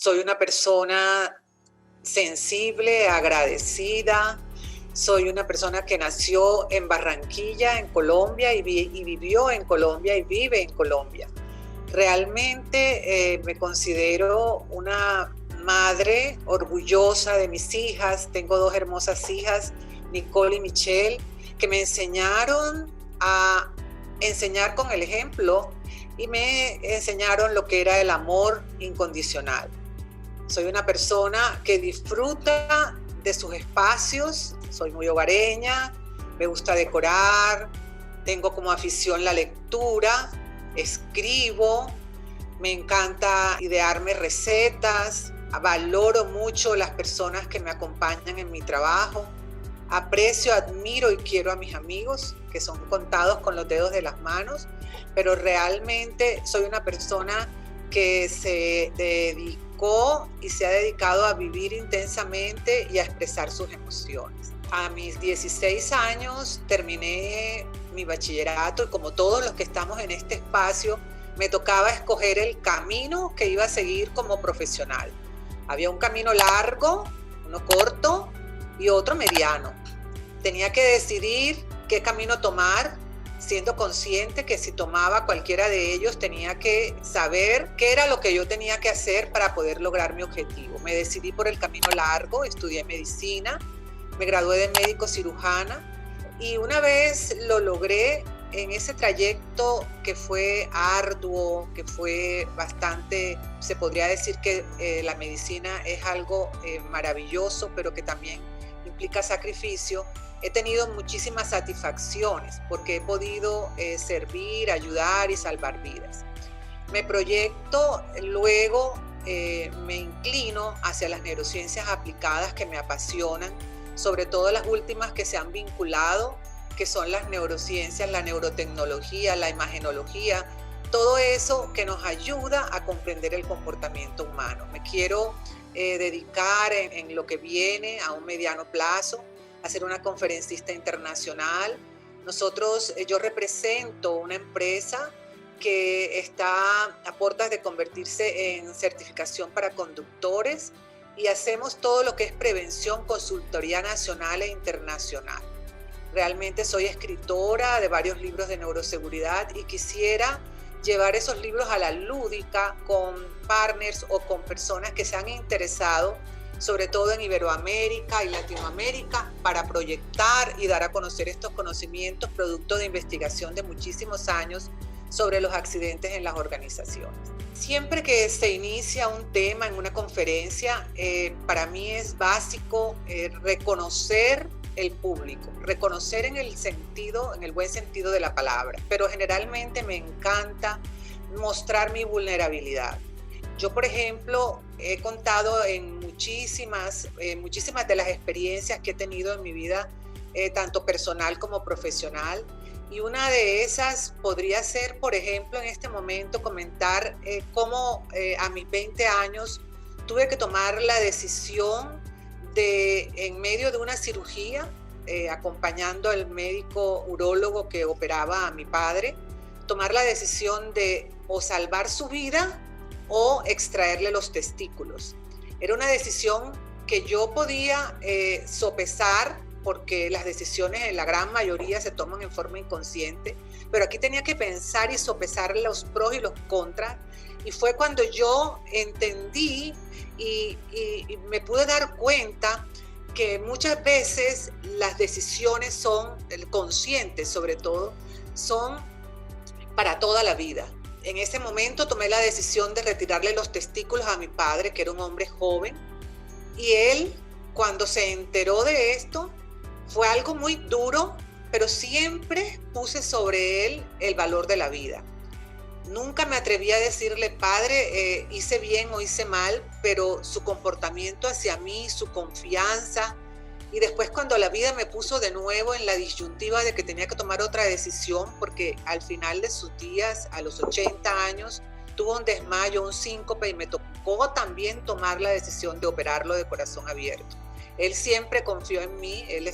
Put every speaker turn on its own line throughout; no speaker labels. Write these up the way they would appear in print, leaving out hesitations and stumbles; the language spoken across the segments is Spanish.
Soy una persona sensible, agradecida. Soy una persona que nació en Barranquilla, en Colombia, y vivió en Colombia y vive en Colombia. Realmente me considero una madre orgullosa de mis hijas. Tengo dos hermosas hijas, Nicole y Michelle, que me enseñaron a enseñar con el ejemplo y me enseñaron lo que era el amor incondicional. Soy una persona que disfruta de sus espacios, soy muy hogareña, me gusta decorar, tengo como afición la lectura, escribo, me encanta idearme recetas, valoro mucho las personas que me acompañan en mi trabajo, aprecio, admiro y quiero a mis amigos, que son contados con los dedos de las manos, pero realmente soy una persona que se dedicó y se ha dedicado a vivir intensamente y a expresar sus emociones. A mis 16 años terminé mi bachillerato y, como todos los que estamos en este espacio, me tocaba escoger el camino que iba a seguir como profesional. Había un camino largo, uno corto y otro mediano. Tenía que decidir qué camino tomar, siendo consciente que si tomaba cualquiera de ellos tenía que saber qué era lo que yo tenía que hacer para poder lograr mi objetivo. Me decidí por el camino largo, estudié medicina, me gradué de médico cirujana y una vez lo logré, en ese trayecto que fue arduo, que fue bastante, se podría decir que la medicina es algo maravilloso, pero que también implica sacrificio. He tenido muchísimas satisfacciones porque he podido servir, ayudar y salvar vidas. Me proyecto, luego me inclino hacia las neurociencias aplicadas que me apasionan, sobre todo las últimas que se han vinculado, que son las neurociencias, la neurotecnología, la imagenología, todo eso que nos ayuda a comprender el comportamiento humano. Me quiero dedicar en lo que viene a un mediano plazo a ser una conferencista internacional. Yo represento una empresa que está a puertas de convertirse en certificación para conductores y hacemos todo lo que es prevención, consultoría nacional e internacional. Realmente soy escritora de varios libros de neuroseguridad y quisiera llevar esos libros a la lúdica con partners o con personas que se han interesado, sobre todo en Iberoamérica y Latinoamérica, para proyectar y dar a conocer estos conocimientos producto de investigación de muchísimos años sobre los accidentes en las organizaciones. Siempre que se inicia un tema en una conferencia, para mí es básico reconocer el público, reconocer en el buen sentido de la palabra, pero generalmente me encanta mostrar mi vulnerabilidad. Yo, por ejemplo, he contado en muchísimas de las experiencias que he tenido en mi vida, tanto personal como profesional, y una de esas podría ser, por ejemplo, en este momento comentar cómo a mis 20 años tuve que tomar la decisión de, en medio de una cirugía, acompañando al médico urólogo que operaba a mi padre, tomar la decisión de o salvar su vida o extraerle los testículos. Era una decisión que yo podía sopesar, porque las decisiones en la gran mayoría se toman en forma inconsciente, pero aquí tenía que pensar y sopesar los pros y los contras, y fue cuando yo entendí y me pude dar cuenta que muchas veces las decisiones son conscientes, sobre todo, son para toda la vida. En ese momento tomé la decisión de retirarle los testículos a mi padre, que era un hombre joven, y él, cuando se enteró de esto, fue algo muy duro, pero siempre puse sobre él el valor de la vida. Nunca me atreví a decirle, padre, hice bien o hice mal, pero su comportamiento hacia mí, su confianza, y después cuando la vida me puso de nuevo en la disyuntiva de que tenía que tomar otra decisión, porque al final de sus días, a los 80 años, tuvo un desmayo, un síncope, y me tocó también tomar la decisión de operarlo de corazón abierto. Él siempre confió en mí, él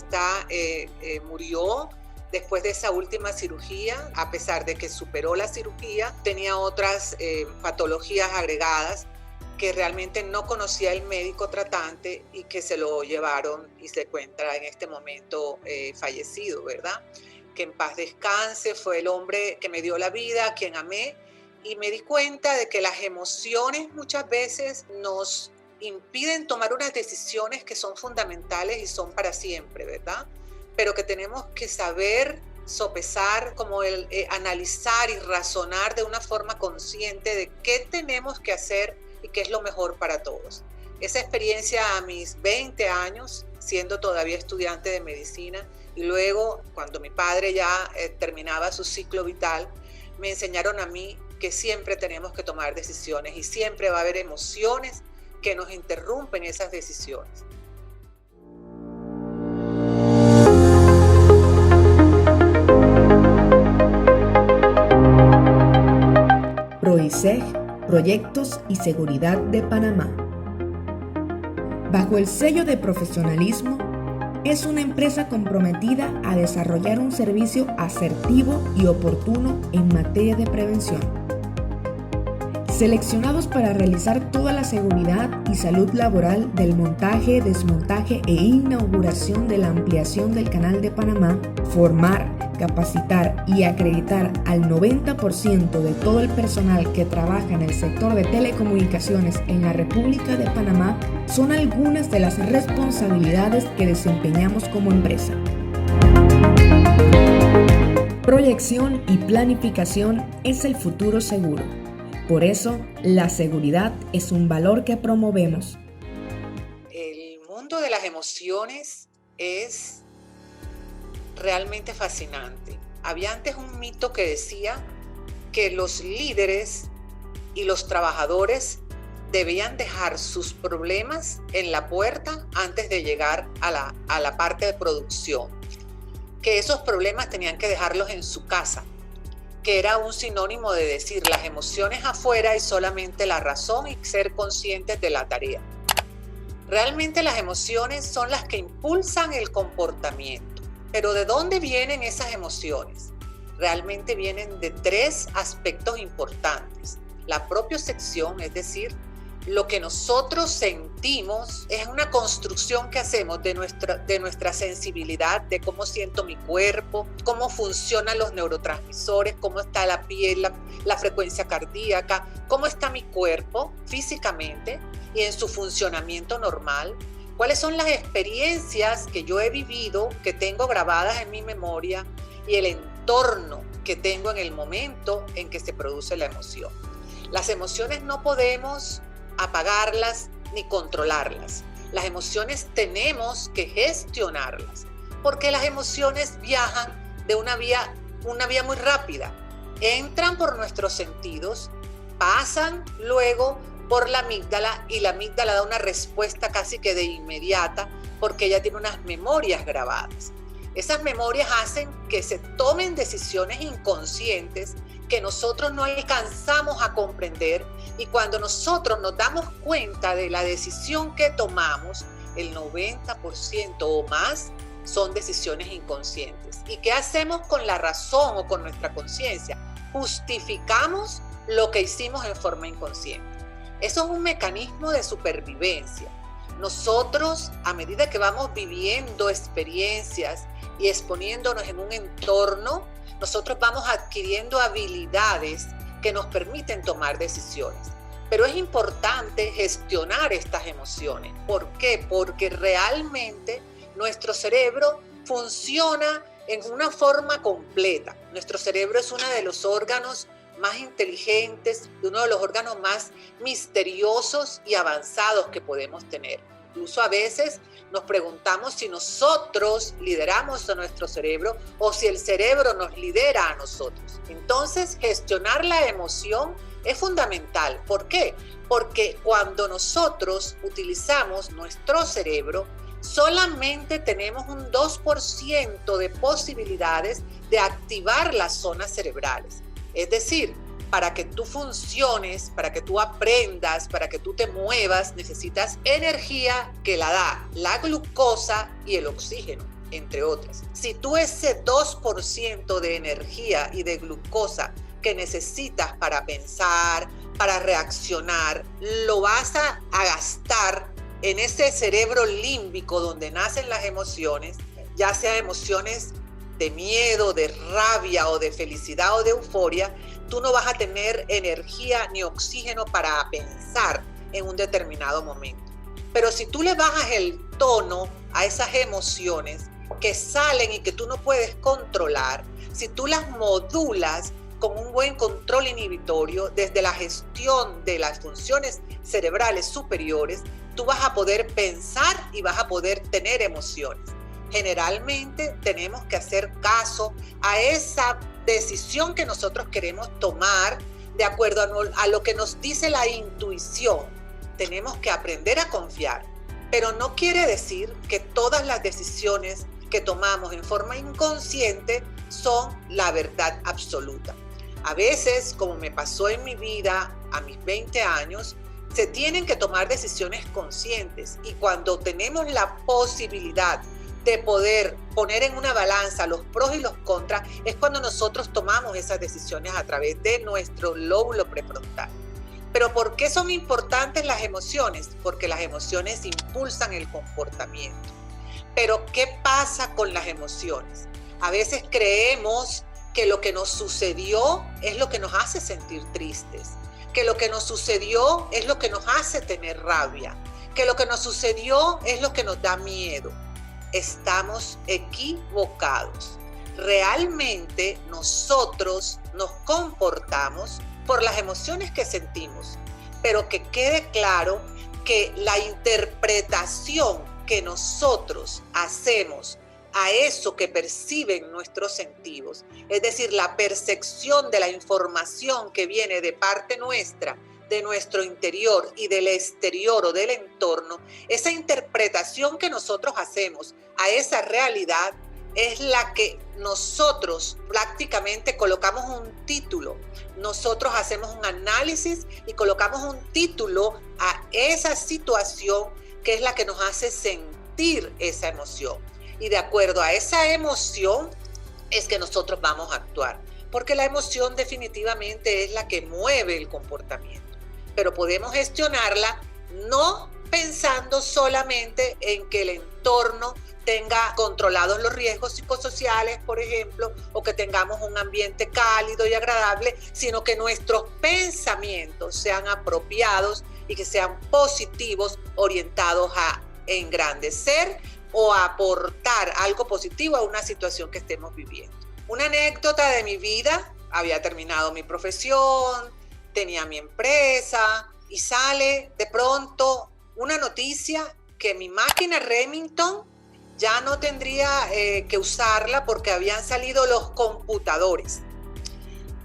murió después de esa última cirugía, a pesar de que superó la cirugía, tenía otras patologías agregadas que realmente no conocía el médico tratante y que se lo llevaron y se encuentra en este momento fallecido, ¿verdad? Que en paz descanse, fue el hombre que me dio la vida, a quien amé, y me di cuenta de que las emociones muchas veces nos impiden tomar unas decisiones que son fundamentales y son para siempre, ¿verdad? Pero que tenemos que saber sopesar, como el analizar y razonar de una forma consciente de qué tenemos que hacer y qué es lo mejor para todos. Esa experiencia a mis 20 años, siendo todavía estudiante de medicina, y luego cuando mi padre ya terminaba su ciclo vital, me enseñaron a mí que siempre tenemos que tomar decisiones y siempre va a haber emociones que nos interrumpen esas decisiones.
PROISEG, Proyectos y Seguridad de Panamá. Bajo el sello de profesionalismo, es una empresa comprometida a desarrollar un servicio asertivo y oportuno en materia de prevención. Seleccionados para realizar toda la seguridad y salud laboral del montaje, desmontaje e inauguración de la ampliación del Canal de Panamá, formar, capacitar y acreditar al 90% de todo el personal que trabaja en el sector de telecomunicaciones en la República de Panamá son algunas de las responsabilidades que desempeñamos como empresa. Proyección y planificación es el futuro seguro. Por eso, la seguridad es un valor que promovemos.
El mundo de las emociones es realmente fascinante. Había antes un mito que decía que los líderes y los trabajadores debían dejar sus problemas en la puerta antes de llegar a la parte de producción. Que esos problemas tenían que dejarlos en su casa, que era un sinónimo de decir las emociones afuera y solamente la razón y ser conscientes de la tarea. Realmente las emociones son las que impulsan el comportamiento. Pero ¿de dónde vienen esas emociones? Realmente vienen de 3 aspectos importantes. La propiocepción, es decir, lo que nosotros sentimos es una construcción que hacemos de nuestra sensibilidad, de cómo siento mi cuerpo, cómo funcionan los neurotransmisores, cómo está la piel, la frecuencia cardíaca, cómo está mi cuerpo físicamente y en su funcionamiento normal, cuáles son las experiencias que yo he vivido, que tengo grabadas en mi memoria y el entorno que tengo en el momento en que se produce la emoción. Las emociones no podemos apagarlas ni controlarlas. Las emociones tenemos que gestionarlas, porque las emociones viajan de una vía muy rápida. Entran por nuestros sentidos, pasan luego por la amígdala y la amígdala da una respuesta casi que de inmediata porque ella tiene unas memorias grabadas. Esas memorias hacen que se tomen decisiones inconscientes que nosotros no alcanzamos a comprender, y cuando nosotros nos damos cuenta de la decisión que tomamos, el 90% o más son decisiones inconscientes. ¿Y qué hacemos con la razón o con nuestra conciencia? Justificamos lo que hicimos en forma inconsciente. Eso es un mecanismo de supervivencia. Nosotros, a medida que vamos viviendo experiencias y exponiéndonos en un entorno, nosotros vamos adquiriendo habilidades que nos permiten tomar decisiones. Pero es importante gestionar estas emociones. ¿Por qué? Porque realmente nuestro cerebro funciona en una forma completa. Nuestro cerebro es uno de los órganos más inteligentes, uno de los órganos más misteriosos y avanzados que podemos tener. Incluso a veces nos preguntamos si nosotros lideramos a nuestro cerebro o si el cerebro nos lidera a nosotros. Entonces, gestionar la emoción es fundamental. ¿Por qué? Porque cuando nosotros utilizamos nuestro cerebro, solamente tenemos un 2% de posibilidades de activar las zonas cerebrales. Es decir, para que tú funciones, para que tú aprendas, para que tú te muevas, necesitas energía que la da la glucosa y el oxígeno, entre otras. Si tú ese 2% de energía y de glucosa que necesitas para pensar, para reaccionar, lo vas a gastar en ese cerebro límbico donde nacen las emociones, ya sea emociones de miedo, de rabia o de felicidad o de euforia. Tú no vas a tener energía ni oxígeno para pensar en un determinado momento. Pero si tú le bajas el tono a esas emociones que salen y que tú no puedes controlar, si tú las modulas con un buen control inhibitorio desde la gestión de las funciones cerebrales superiores, tú vas a poder pensar y vas a poder tener emociones. Generalmente tenemos que hacer caso a esa decisión que nosotros queremos tomar de acuerdo a lo que nos dice la intuición. Tenemos que aprender a confiar, pero no quiere decir que todas las decisiones que tomamos en forma inconsciente son la verdad absoluta. A veces, como me pasó en mi vida a mis 20 años, se tienen que tomar decisiones conscientes, y cuando tenemos la posibilidad de poder poner en una balanza los pros y los contras, es cuando nosotros tomamos esas decisiones a través de nuestro lóbulo prefrontal. Pero ¿por qué son importantes las emociones? Porque las emociones impulsan el comportamiento. Pero ¿qué pasa con las emociones? A veces creemos que lo que nos sucedió es lo que nos hace sentir tristes, que lo que nos sucedió es lo que nos hace tener rabia, que lo que nos sucedió es lo que nos da miedo. Estamos equivocados. Realmente nosotros nos comportamos por las emociones que sentimos, pero que quede claro que la interpretación que nosotros hacemos a eso que perciben nuestros sentidos, es decir, la percepción de la información que viene de parte nuestra, de nuestro interior y del exterior o del entorno, esa interpretación que nosotros hacemos a esa realidad es la que nosotros prácticamente colocamos un título. Nosotros hacemos un análisis y colocamos un título a esa situación que es la que nos hace sentir esa emoción. Y de acuerdo a esa emoción es que nosotros vamos a actuar, porque la emoción definitivamente es la que mueve el comportamiento. Pero podemos gestionarla no pensando solamente en que el entorno tenga controlados los riesgos psicosociales, por ejemplo, o que tengamos un ambiente cálido y agradable, sino que nuestros pensamientos sean apropiados y que sean positivos, orientados a engrandecer o a aportar algo positivo a una situación que estemos viviendo. Una anécdota de mi vida: había terminado mi profesión, tenía mi empresa y sale de pronto una noticia que mi máquina Remington ya no tendría que usarla porque habían salido los computadores.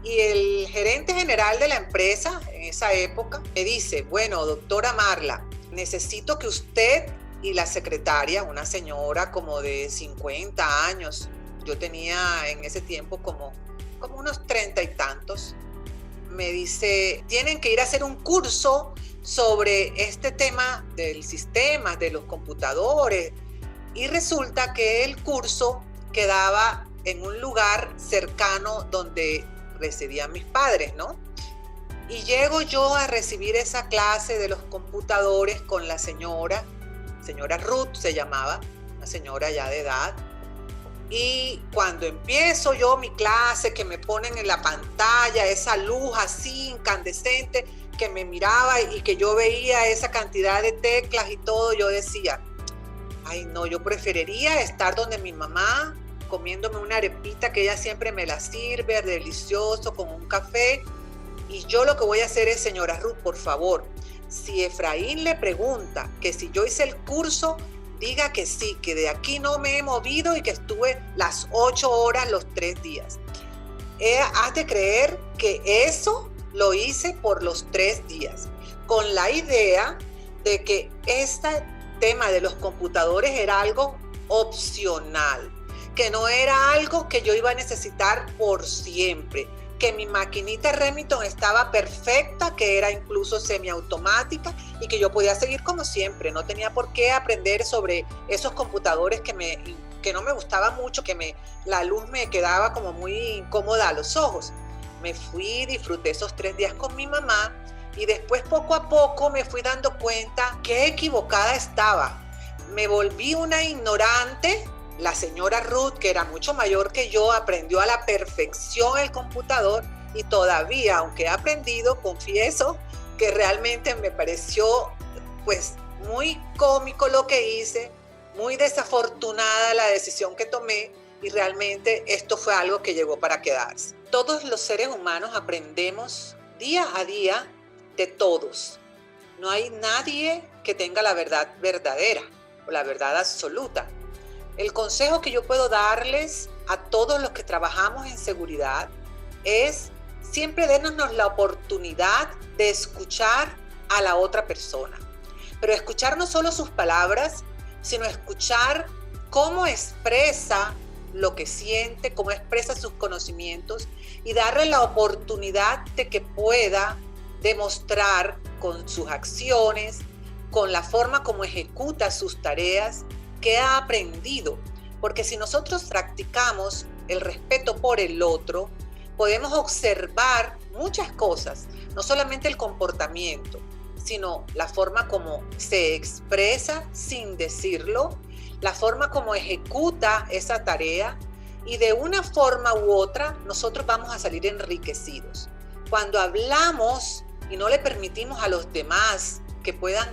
Y el gerente general de la empresa en esa época me dice: bueno, doctora Marla, necesito que usted y la secretaria, una señora como de 50 años, yo tenía en ese tiempo como unos 30 y tantos, me dice, tienen que ir a hacer un curso sobre este tema del sistema, de los computadores. Y resulta que el curso quedaba en un lugar cercano donde residían mis padres, ¿no? Y llego yo a recibir esa clase de los computadores con la señora Ruth se llamaba, una señora ya de edad. Y cuando empiezo yo mi clase, que me ponen en la pantalla esa luz así incandescente, que me miraba y que yo veía esa cantidad de teclas y todo, yo decía, ay no, yo preferiría estar donde mi mamá, comiéndome una arepita que ella siempre me la sirve, delicioso, con un café. Y yo lo que voy a hacer es, señora Ruth, por favor, si Efraín le pregunta que si yo hice el curso, diga que sí, que de aquí no me he movido y que estuve las 8 horas los 3 días. Has de creer que eso lo hice por los 3 días, con la idea de que este tema de los computadores era algo opcional, que no era algo que yo iba a necesitar por siempre, que mi maquinita Remington estaba perfecta, que era incluso semiautomática y que yo podía seguir como siempre. No tenía por qué aprender sobre esos computadores que no me gustaban mucho, la luz me quedaba como muy incómoda a los ojos. Me fui, disfruté esos 3 días con mi mamá Y después poco a poco me fui dando cuenta qué equivocada estaba. Me volví una ignorante. La señora Ruth, que era mucho mayor que yo, aprendió a la perfección el computador y todavía, aunque he aprendido, confieso que realmente me pareció pues muy cómico lo que hice, muy desafortunada la decisión que tomé y realmente esto fue algo que llegó para quedarse. Todos los seres humanos aprendemos día a día de todos. No hay nadie que tenga la verdad verdadera o la verdad absoluta. El consejo que yo puedo darles a todos los que trabajamos en seguridad es siempre darnos la oportunidad de escuchar a la otra persona. Pero escuchar no solo sus palabras, sino escuchar cómo expresa lo que siente, cómo expresa sus conocimientos y darle la oportunidad de que pueda demostrar con sus acciones, con la forma como ejecuta sus tareas, que ha aprendido. Porque si nosotros practicamos el respeto por el otro, podemos observar muchas cosas, no solamente el comportamiento, sino la forma como se expresa sin decirlo, la forma como ejecuta esa tarea y de una forma u otra nosotros vamos a salir enriquecidos. Cuando hablamos y no le permitimos a los demás que puedan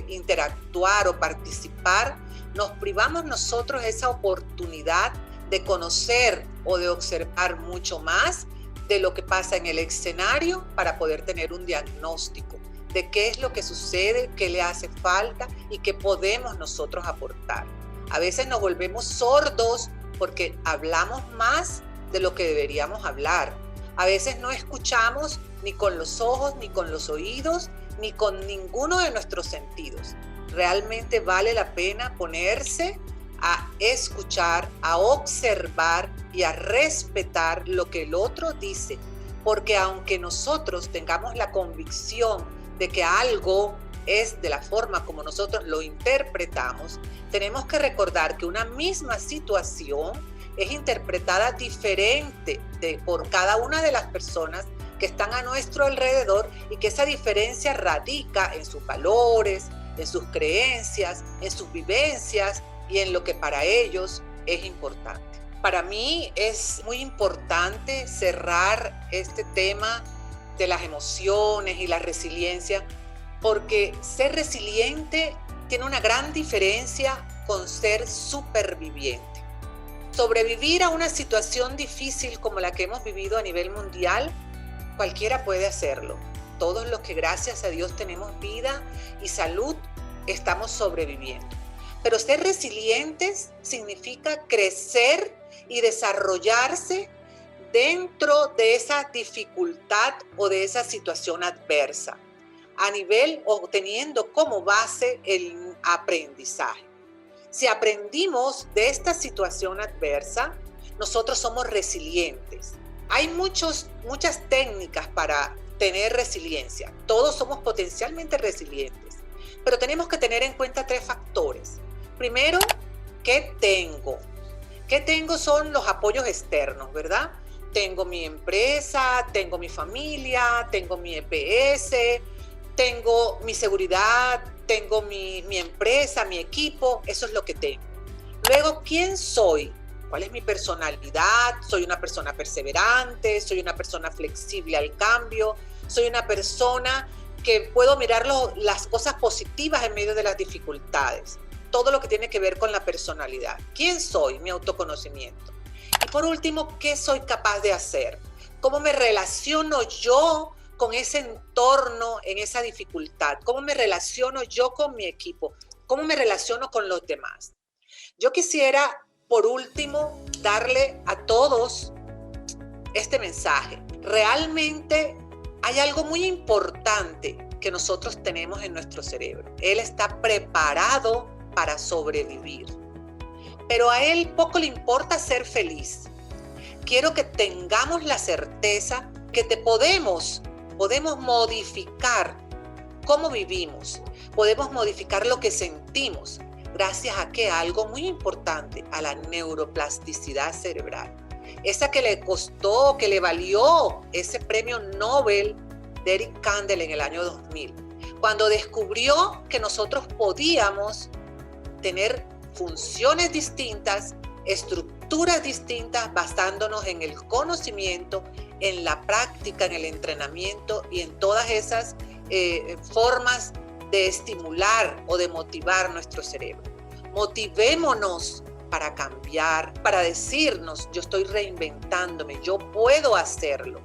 interactuar o participar, nos privamos nosotros esa oportunidad de conocer o de observar mucho más de lo que pasa en el escenario para poder tener un diagnóstico de qué es lo que sucede, qué le hace falta y qué podemos nosotros aportar. A veces nos volvemos sordos porque hablamos más de lo que deberíamos hablar. A veces no escuchamos ni con los ojos, ni con los oídos, ni con ninguno de nuestros sentidos. Realmente vale la pena ponerse a escuchar, a observar y a respetar lo que el otro dice, porque aunque nosotros tengamos la convicción de que algo es de la forma como nosotros lo interpretamos, tenemos que recordar que una misma situación es interpretada diferente por cada una de las personas que están a nuestro alrededor y que esa diferencia radica en sus valores, en sus creencias, en sus vivencias y en lo que para ellos es importante. Para mí es muy importante cerrar este tema de las emociones y la resiliencia, porque ser resiliente tiene una gran diferencia con ser superviviente. Sobrevivir a una situación difícil como la que hemos vivido a nivel mundial, cualquiera puede hacerlo. Todos los que gracias a Dios tenemos vida y salud, estamos sobreviviendo. Pero ser resilientes significa crecer y desarrollarse dentro de esa dificultad o de esa situación adversa, a nivel o teniendo como base el aprendizaje. Si aprendimos de esta situación adversa, nosotros somos resilientes. Hay muchas técnicas para tener resiliencia. Todos somos potencialmente resilientes, pero tenemos que tener en cuenta 3 factores. Primero, ¿qué tengo? ¿Qué tengo? Son los apoyos externos, ¿verdad? Tengo mi empresa, tengo mi familia, tengo mi EPS, tengo mi seguridad, tengo mi empresa, mi equipo, eso es lo que tengo. Luego, ¿quién soy? ¿Cuál es mi personalidad? ¿Soy una persona perseverante? ¿Soy una persona flexible al cambio? ¿Soy una persona que puedo mirar las cosas positivas en medio de las dificultades? Todo lo que tiene que ver con la personalidad. ¿Quién soy? Mi autoconocimiento. Y por último, ¿qué soy capaz de hacer? ¿Cómo me relaciono yo con ese entorno en esa dificultad? ¿Cómo me relaciono yo con mi equipo? ¿Cómo me relaciono con los demás? Yo quisiera, por último, darle a todos este mensaje. Realmente hay algo muy importante que nosotros tenemos en nuestro cerebro. Él está preparado para sobrevivir, pero a él poco le importa ser feliz. Quiero que tengamos la certeza que podemos modificar cómo vivimos, podemos modificar lo que sentimos, gracias a que algo muy importante, a la neuroplasticidad cerebral. Esa que le costó, que le valió ese premio Nobel de Eric Kandel en el año 2000, cuando descubrió que nosotros podíamos tener funciones distintas, estructuras distintas, basándonos en el conocimiento, en la práctica, en el entrenamiento y en todas esas formas de estimular o de motivar nuestro cerebro. Motivémonos para cambiar, para decirnos, yo estoy reinventándome, yo puedo hacerlo.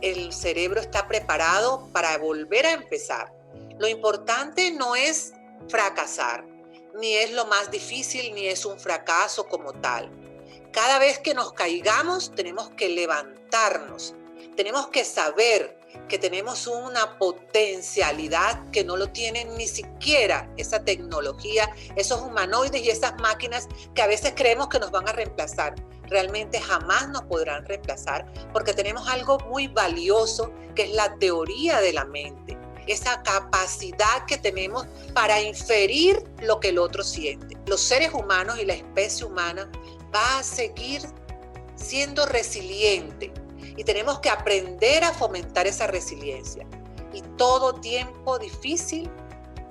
El cerebro está preparado para volver a empezar. Lo importante no es fracasar, ni es lo más difícil, ni es un fracaso como tal. Cada vez que nos caigamos, tenemos que levantarnos. Tenemos que saber que tenemos una potencialidad que no lo tienen ni siquiera esa tecnología, esos humanoides y esas máquinas que a veces creemos que nos van a reemplazar. Realmente jamás nos podrán reemplazar porque tenemos algo muy valioso que es la teoría de la mente. Esa capacidad que tenemos para inferir lo que el otro siente. Los seres humanos y la especie humana va a seguir siendo resiliente y tenemos que aprender a fomentar esa resiliencia. Y todo tiempo difícil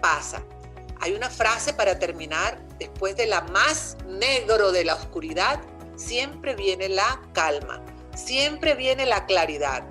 pasa. Hay una frase para terminar: después de la más negro de la oscuridad, siempre viene la calma, siempre viene la claridad.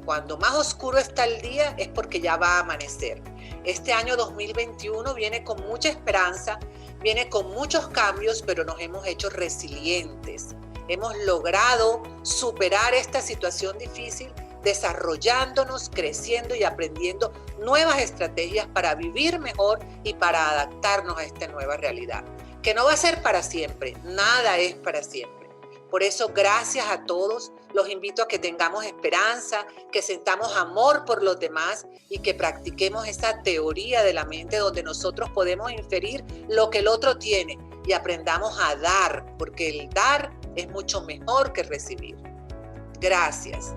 Cuando más oscuro está el día es porque ya va a amanecer. Este año 2021 viene con mucha esperanza, viene con muchos cambios, pero nos hemos hecho resilientes. Hemos logrado superar esta situación difícil desarrollándonos, creciendo y aprendiendo nuevas estrategias para vivir mejor y para adaptarnos a esta nueva realidad, que no va a ser para siempre, nada es para siempre. Por eso, gracias a todos, los invito a que tengamos esperanza, que sentamos amor por los demás y que practiquemos esa teoría de la mente donde nosotros podemos inferir lo que el otro tiene y aprendamos a dar, porque el dar es mucho mejor que recibir. Gracias.